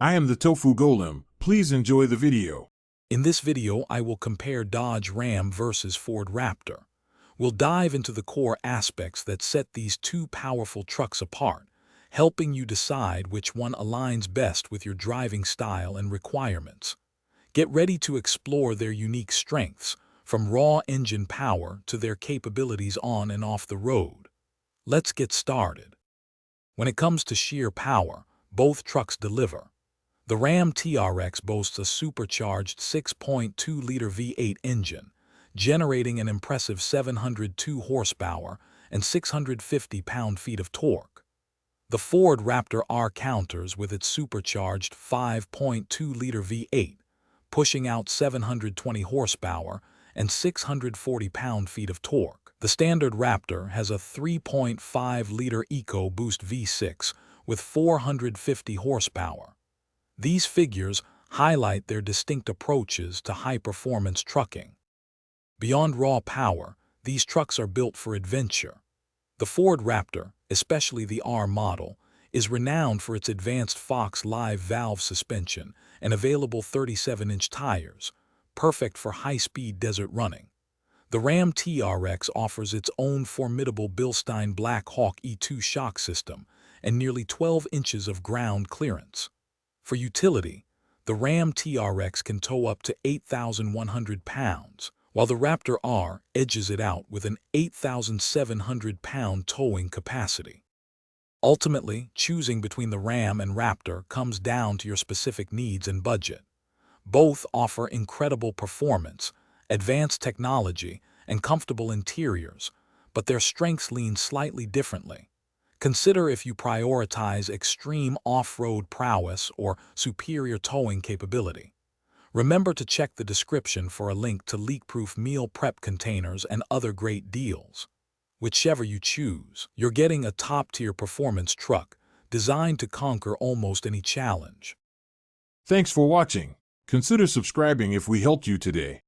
I am the Tofu Golem. Please enjoy the video. In this video, I will compare Dodge Ram versus Ford Raptor. We'll dive into the core aspects that set these two powerful trucks apart, helping you decide which one aligns best with your driving style and requirements. Get ready to explore their unique strengths, from raw engine power to their capabilities on and off the road. Let's get started. When it comes to sheer power, both trucks deliver. The Ram TRX boasts a supercharged 6.2-liter V8 engine, generating an impressive 702 horsepower and 650 pound-feet of torque. The Ford Raptor R counters with its supercharged 5.2-liter V8, pushing out 720 horsepower and 640 pound-feet of torque. The standard Raptor has a 3.5-liter EcoBoost V6 with 450 horsepower. These figures highlight their distinct approaches to high-performance trucking. Beyond raw power, these trucks are built for adventure. The Ford Raptor, especially the R model, is renowned for its advanced Fox Live valve suspension and available 37-inch tires, perfect for high-speed desert running. The Ram TRX offers its own formidable Bilstein Black Hawk E2 shock system and nearly 12 inches of ground clearance. For utility, the Ram TRX can tow up to 8,100 pounds, while the Raptor R edges it out with an 8,700-pound towing capacity. Ultimately, choosing between the Ram and Raptor comes down to your specific needs and budget. Both offer incredible performance, advanced technology, and comfortable interiors, but their strengths lean slightly differently. Consider if you prioritize extreme off-road prowess or superior towing capability. Remember to check the description for a link to leak-proof meal prep containers and other great deals. Whichever you choose, you're getting a top-tier performance truck designed to conquer almost any challenge. Thanks for watching. Consider subscribing if we helped you today.